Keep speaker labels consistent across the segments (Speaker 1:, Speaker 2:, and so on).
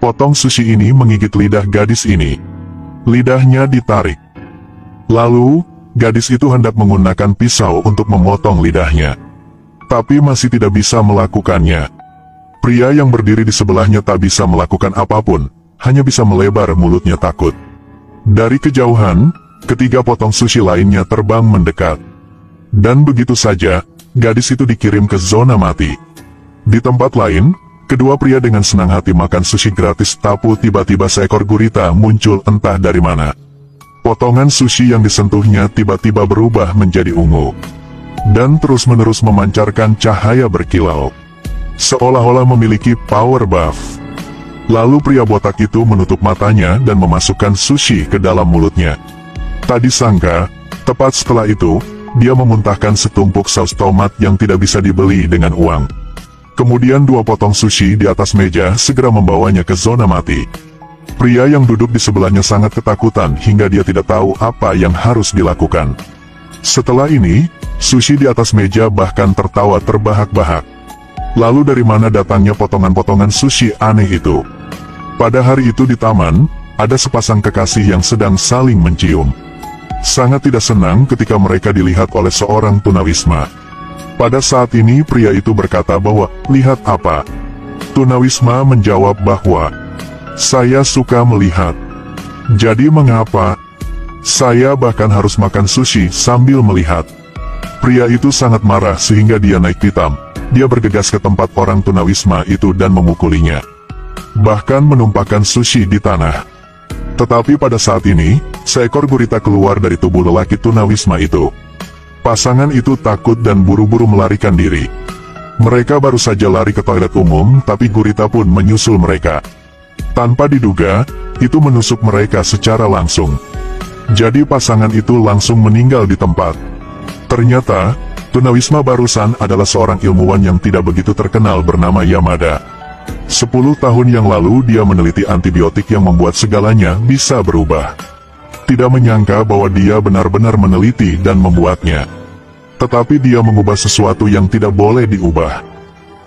Speaker 1: Potong sushi ini menggigit lidah gadis ini. Lidahnya ditarik. Lalu, gadis itu hendak menggunakan pisau untuk memotong lidahnya. Tapi masih tidak bisa melakukannya. Pria yang berdiri di sebelahnya tak bisa melakukan apapun, hanya bisa melebar mulutnya takut. Dari kejauhan, ketiga potong sushi lainnya terbang mendekat. Dan begitu saja, gadis itu dikirim ke zona mati. Di tempat lain, kedua pria dengan senang hati makan sushi gratis, tapi tiba-tiba seekor gurita muncul entah dari mana. Potongan sushi yang disentuhnya tiba-tiba berubah menjadi ungu. Dan terus-menerus memancarkan cahaya berkilau. Seolah-olah memiliki power buff. Lalu pria botak itu menutup matanya dan memasukkan sushi ke dalam mulutnya. Tak disangka, tepat setelah itu, dia memuntahkan setumpuk saus tomat yang tidak bisa dibeli dengan uang. Kemudian dua potong sushi di atas meja segera membawanya ke zona mati. Pria yang duduk di sebelahnya sangat ketakutan hingga dia tidak tahu apa yang harus dilakukan. Setelah ini, sushi di atas meja bahkan tertawa terbahak-bahak. Lalu dari mana datangnya potongan-potongan sushi aneh itu? Pada hari itu di taman, ada sepasang kekasih yang sedang saling mencium. Sangat tidak senang ketika mereka dilihat oleh seorang tunawisma. Pada saat ini pria itu berkata bahwa, "Lihat apa?" Tunawisma menjawab bahwa, "Saya suka melihat." "Jadi mengapa?" "Saya bahkan harus makan sushi sambil melihat." Pria itu sangat marah sehingga dia naik pitam. Dia bergegas ke tempat orang tunawisma itu dan memukulinya. Bahkan menumpahkan sushi di tanah. Tetapi pada saat ini, seekor gurita keluar dari tubuh lelaki tunawisma itu. Pasangan itu takut dan buru-buru melarikan diri. Mereka baru saja lari ke toilet umum, tapi gurita pun menyusul mereka. Tanpa diduga, itu menusuk mereka secara langsung. Jadi pasangan itu langsung meninggal di tempat. Ternyata, tunawisma barusan adalah seorang ilmuwan yang tidak begitu terkenal bernama Yamada. 10 tahun yang lalu dia meneliti antibiotik yang membuat segalanya bisa berubah. Tidak menyangka bahwa dia benar-benar meneliti dan membuatnya. Tetapi dia mengubah sesuatu yang tidak boleh diubah.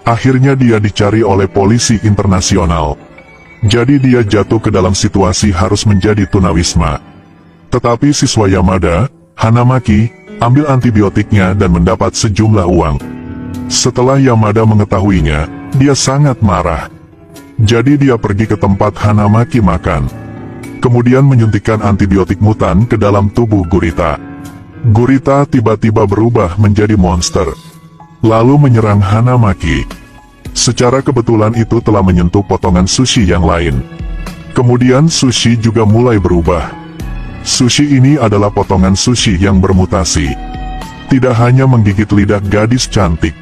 Speaker 1: Akhirnya dia dicari oleh polisi internasional. Jadi dia jatuh ke dalam situasi harus menjadi tunawisma. Tetapi siswa Yamada, Hanamaki, ambil antibiotiknya dan mendapat sejumlah uang. Setelah Yamada mengetahuinya, dia sangat marah. Jadi dia pergi ke tempat Hanamaki makan. Kemudian menyuntikkan antibiotik mutan ke dalam tubuh gurita. Gurita tiba-tiba berubah menjadi monster. Lalu menyerang Hanamaki. Secara kebetulan itu telah menyentuh potongan sushi yang lain. Kemudian sushi juga mulai berubah. Sushi ini adalah potongan sushi yang bermutasi. Tidak hanya menggigit lidah gadis cantik,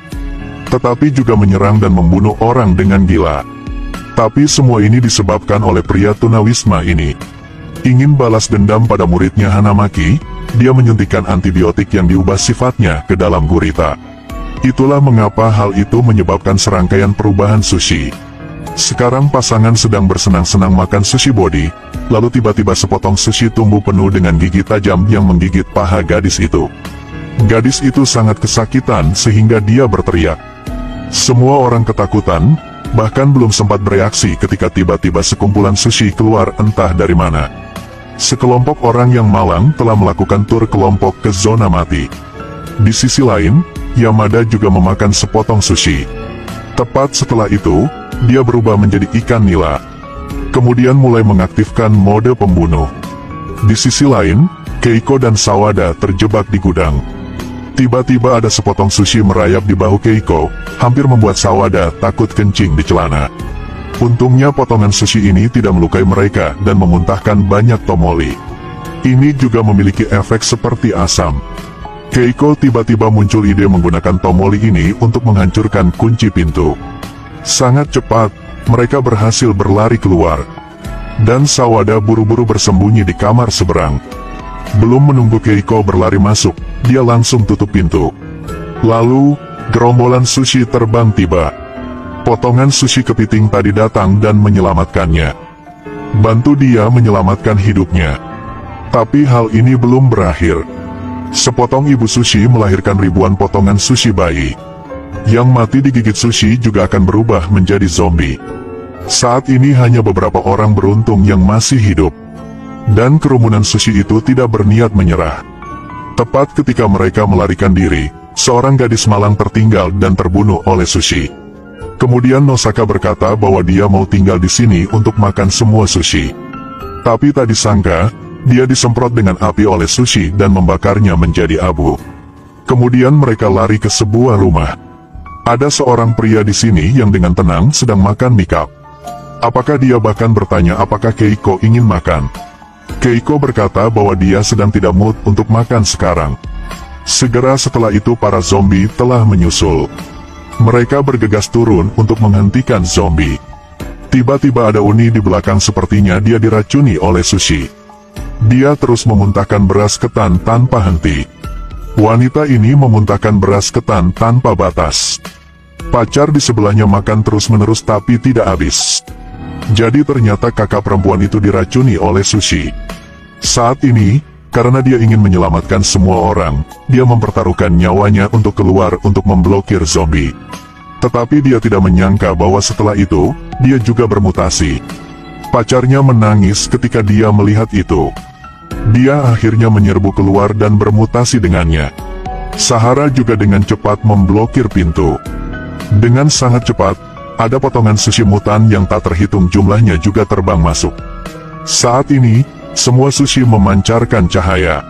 Speaker 1: tetapi juga menyerang dan membunuh orang dengan gila. Tapi semua ini disebabkan oleh pria tunawisma ini. Ingin balas dendam pada muridnya Hanamaki, dia menyuntikkan antibiotik yang diubah sifatnya ke dalam gurita. Itulah mengapa hal itu menyebabkan serangkaian perubahan sushi. Sekarang pasangan sedang bersenang-senang makan sushi body, lalu tiba-tiba sepotong sushi tumbuh penuh dengan gigi tajam yang menggigit paha gadis itu. Gadis itu sangat kesakitan sehingga dia berteriak. Semua orang ketakutan, bahkan belum sempat bereaksi ketika tiba-tiba sekumpulan sushi keluar entah dari mana. Sekelompok orang yang malang telah melakukan tur kelompok ke zona mati. Di sisi lain, Yamada juga memakan sepotong sushi. Tepat setelah itu, dia berubah menjadi ikan nila. Kemudian mulai mengaktifkan mode pembunuh. Di sisi lain, Keiko dan Sawada terjebak di gudang. Tiba-tiba ada sepotong sushi merayap di bahu Keiko, hampir membuat Sawada takut kencing di celana. Untungnya potongan sushi ini tidak melukai mereka dan memuntahkan banyak tomoli. Ini juga memiliki efek seperti asam. Keiko tiba-tiba muncul ide menggunakan tomoli ini untuk menghancurkan kunci pintu. Sangat cepat, mereka berhasil berlari keluar. Dan Sawada buru-buru bersembunyi di kamar seberang. Belum menunggu Keiko berlari masuk, dia langsung tutup pintu. Lalu, gerombolan sushi terbang tiba. Potongan sushi kepiting tadi datang dan menyelamatkannya. Bantu dia menyelamatkan hidupnya. Tapi hal ini belum berakhir. Sepotong ibu sushi melahirkan ribuan potongan sushi bayi. Yang mati digigit sushi juga akan berubah menjadi zombie. Saat ini hanya beberapa orang beruntung yang masih hidup. Dan kerumunan sushi itu tidak berniat menyerah. Tepat ketika mereka melarikan diri, seorang gadis malang tertinggal dan terbunuh oleh sushi. Kemudian Nosaka berkata bahwa dia mau tinggal di sini untuk makan semua sushi. Tapi tak disangka, dia disemprot dengan api oleh sushi dan membakarnya menjadi abu. Kemudian mereka lari ke sebuah rumah. Ada seorang pria di sini yang dengan tenang sedang makan mie cup. Apakah dia bahkan bertanya apakah Keiko ingin makan? Keiko berkata bahwa dia sedang tidak mood untuk makan sekarang. Segera setelah itu para zombie telah menyusul. Mereka bergegas turun untuk menghentikan zombie. Tiba-tiba ada Uni di belakang, sepertinya dia diracuni oleh sushi. Dia terus memuntahkan beras ketan tanpa henti. Wanita ini memuntahkan beras ketan tanpa batas. Pacar di sebelahnya makan terus-menerus tapi tidak habis. Jadi ternyata kakak perempuan itu diracuni oleh sushi. Saat ini, karena dia ingin menyelamatkan semua orang, dia mempertaruhkan nyawanya untuk keluar untuk memblokir zombie. Tetapi dia tidak menyangka bahwa setelah itu, dia juga bermutasi. Pacarnya menangis ketika dia melihat itu. Dia akhirnya menyerbu keluar dan bermutasi dengannya. Sahara juga dengan cepat memblokir pintu. Dengan sangat cepat, ada potongan sushi mutan yang tak terhitung jumlahnya juga terbang masuk. Saat ini, semua sushi memancarkan cahaya.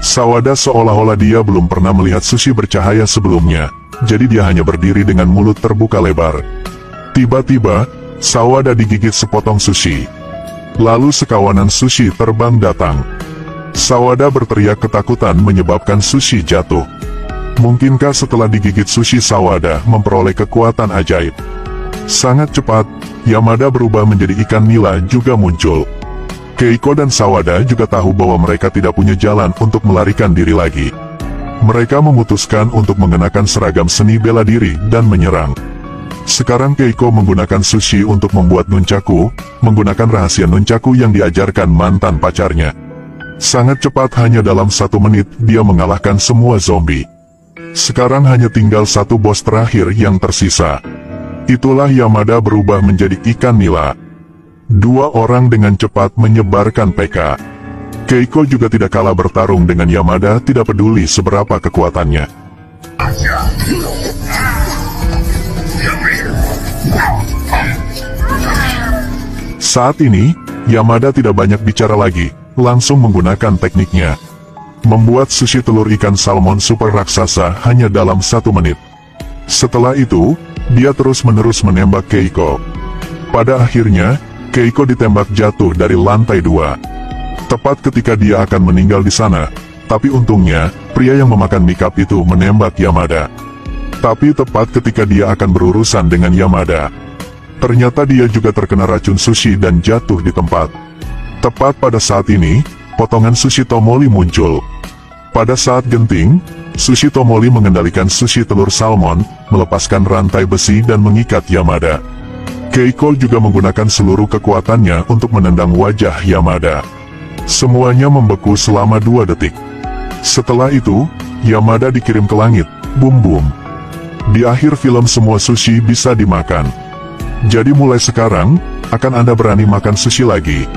Speaker 1: Sawada seolah-olah dia belum pernah melihat sushi bercahaya sebelumnya, jadi dia hanya berdiri dengan mulut terbuka lebar. Tiba-tiba, Sawada digigit sepotong sushi. Lalu sekawanan sushi terbang datang. Sawada berteriak ketakutan menyebabkan sushi jatuh. Mungkinkah setelah digigit sushi Sawada memperoleh kekuatan ajaib? Sangat cepat, Yamada berubah menjadi ikan nila juga muncul. Keiko dan Sawada juga tahu bahwa mereka tidak punya jalan untuk melarikan diri lagi. Mereka memutuskan untuk mengenakan seragam seni bela diri dan menyerang. Sekarang Keiko menggunakan sushi untuk membuat nunchaku, menggunakan rahasia nunchaku yang diajarkan mantan pacarnya. Sangat cepat, hanya dalam 1 menit, dia mengalahkan semua zombie. Sekarang hanya tinggal satu bos terakhir yang tersisa. Itulah Yamada berubah menjadi ikan nila. 2 orang dengan cepat menyebarkan PK. Keiko juga tidak kalah bertarung dengan Yamada, tidak peduli seberapa kekuatannya. Saat ini, Yamada tidak banyak bicara lagi, langsung menggunakan tekniknya. Membuat sushi telur ikan salmon super raksasa hanya dalam 1 menit. Setelah itu, dia terus-menerus menembak Keiko. Pada akhirnya, Keiko ditembak jatuh dari lantai 2. Tepat ketika dia akan meninggal di sana, tapi untungnya, pria yang memakan mie cup itu menembak Yamada. Tapi tepat ketika dia akan berurusan dengan Yamada, ternyata dia juga terkena racun sushi dan jatuh di tempat. Tepat pada saat ini, potongan sushi Tomoli muncul. Pada saat genting, sushi Tomoli mengendalikan sushi telur salmon, melepaskan rantai besi dan mengikat Yamada. Keiko juga menggunakan seluruh kekuatannya untuk menendang wajah Yamada. Semuanya membeku selama 2 detik. Setelah itu, Yamada dikirim ke langit, bum-bum. Di akhir film semua sushi bisa dimakan. Jadi mulai sekarang, akan Anda berani makan sushi lagi?